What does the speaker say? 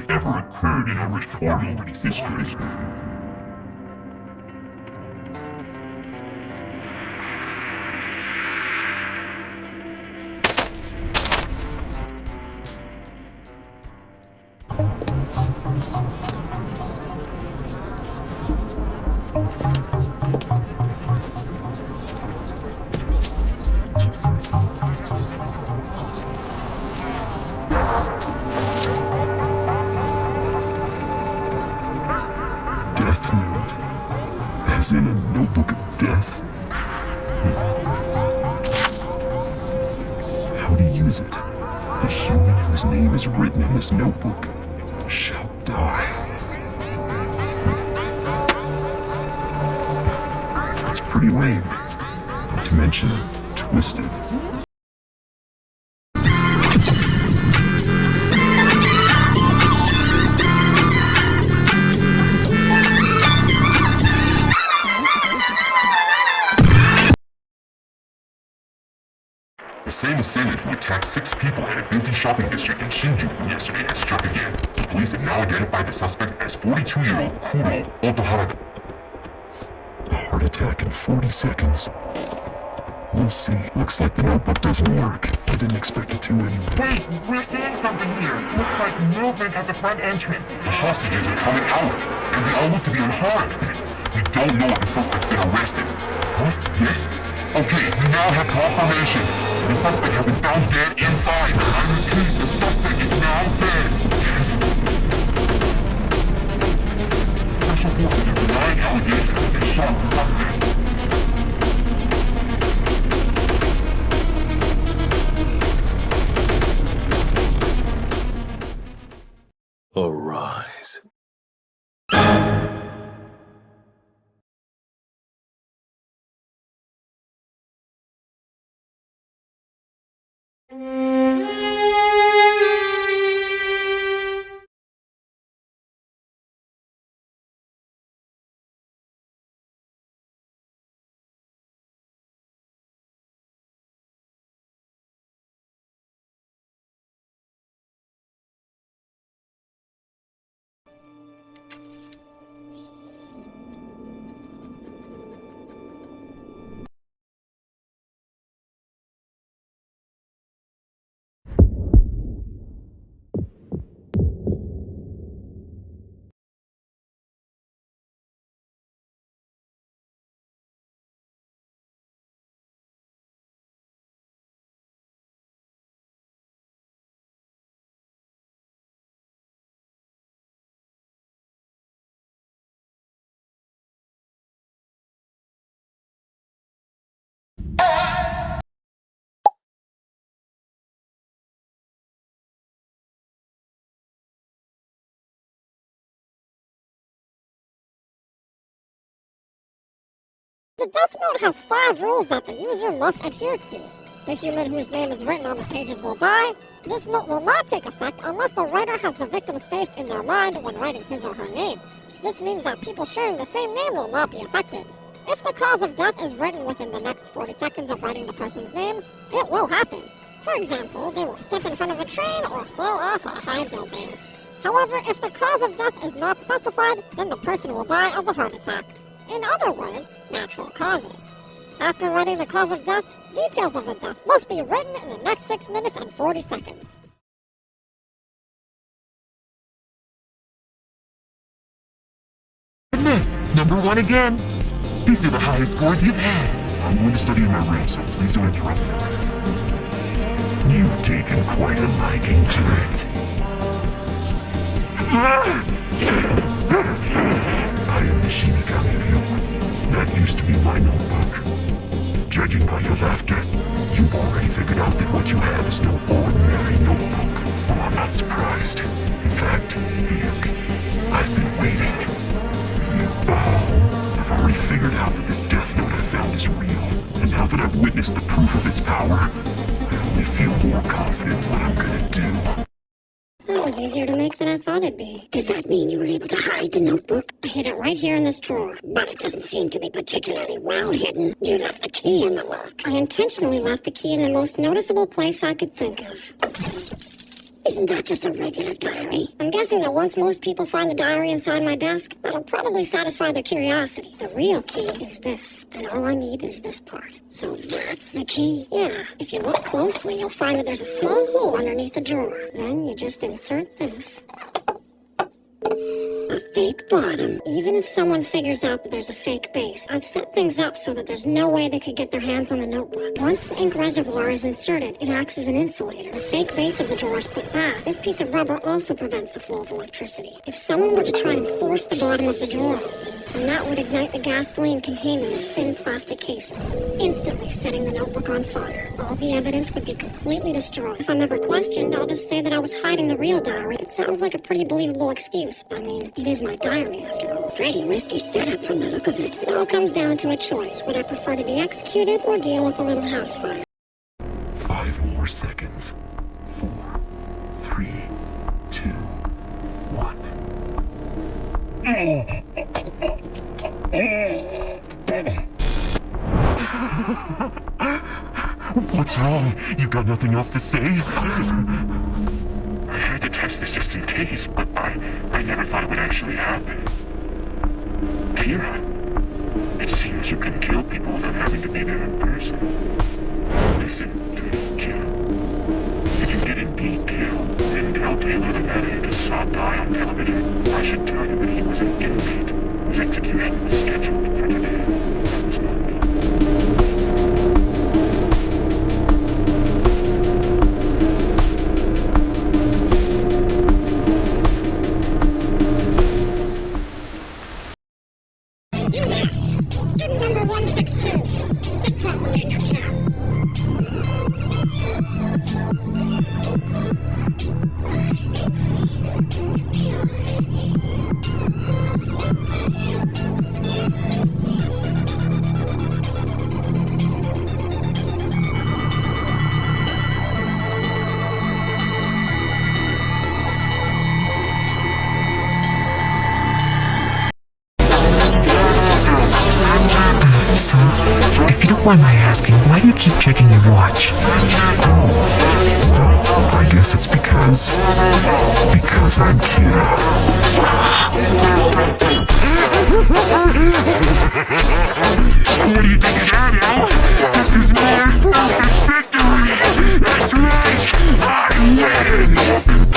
have ever occurred in our recorded history. Death Note, as in a notebook of death. How to use it? The human whose name is written in this notebook shall die. It's pretty lame, not to mention twisted. The same assailant who attacked 6 people at a busy shopping district in Shinjuku yesterday has struck again. The police have now identified the suspect as 42-year-old Kuro Otohara. A heart attack in 40 seconds. We'll see. Looks like the notebook doesn't work. I didn't expect it to anyway. Wait, we're seeing something here. Looks like movement at the front entrance. The hostages are coming out, and they all look to be unharmed. We don't know if the suspect's been arrested. What? Yes? Okay, we now have confirmation. The suspect has been found dead inside. I repeat, the suspect is now dead. Special forces are denying allegations and shot the suspect. Arise. The Death Note has 5 rules that the user must adhere to. The human whose name is written on the pages will die. This note will not take effect unless the writer has the victim's face in their mind when writing his or her name. This means that people sharing the same name will not be affected. If the cause of death is written within the next 40 seconds of writing the person's name, it will happen. For example, they will step in front of a train or fall off a high building. However, if the cause of death is not specified, then the person will die of a heart attack. In other words, natural causes. After writing the cause of death, details of the death must be written in the next 6 minutes and 40 seconds. Miss, number 1 again. These are the highest scores you've had. I'm going to study in my room, so please don't interrupt me. You've taken quite a liking to it. I am the Shinigami Ryuk. That used to be my notebook. Judging by your laughter, you've already figured out that what you have is no ordinary notebook. Well, I'm not surprised. In fact, Ryuk, I've been waiting for you. Oh, I've already figured out that this Death Note I found is real. And now that I've witnessed the proof of its power, I only feel more confident in what I'm gonna do. That was easier to make than I thought it'd be. Does that mean you were able to hide the notebook? I hid it right here in this drawer. But it doesn't seem to be particularly well hidden. You left the key in the lock. I intentionally left the key in the most noticeable place I could think of. Isn't that just a regular diary? I'm guessing that once most people find the diary inside my desk, that'll probably satisfy their curiosity. The real key is this, and all I need is this part. So that's the key? Yeah, if you look closely, you'll find that there's a small hole underneath the drawer. Then you just insert this. A fake bottom. Even if someone figures out that there's a fake base, I've set things up so that there's no way they could get their hands on the notebook. Once the ink reservoir is inserted, it acts as an insulator. The fake base of the drawer is put back. This piece of rubber also prevents the flow of electricity. If someone were to try and force the bottom of the drawer open, then that would ignite the gasoline contained in this thin plastic casing, instantly setting the notebook on fire. All the evidence would be completely destroyed. If I'm ever questioned, I'll just say that I was hiding the real diary. It sounds like a pretty believable excuse. I mean, it is my diary after all. Pretty risky setup from the look of it. It all comes down to a choice. Would I prefer to be executed or deal with a little house fire? 5 more seconds. 4, 3, 2, 1. What's wrong? You got nothing else to say? I had to test this just in case, but I never thought it would actually happen. Kira, it seems you can kill people without having to be there in person. Listen to me, Kira. If you did indeed kill and tell Taylor the man you just saw die on television, I should tell you that he was an inmate whose execution was scheduled for today. That was not me. Student number 162. Sit properly in your chair. So, if you don't mind my asking, why do you keep checking your watch? I guess it's because I'm Kira. What do you think of that, Al? This is my perfect victory! That's right! I win!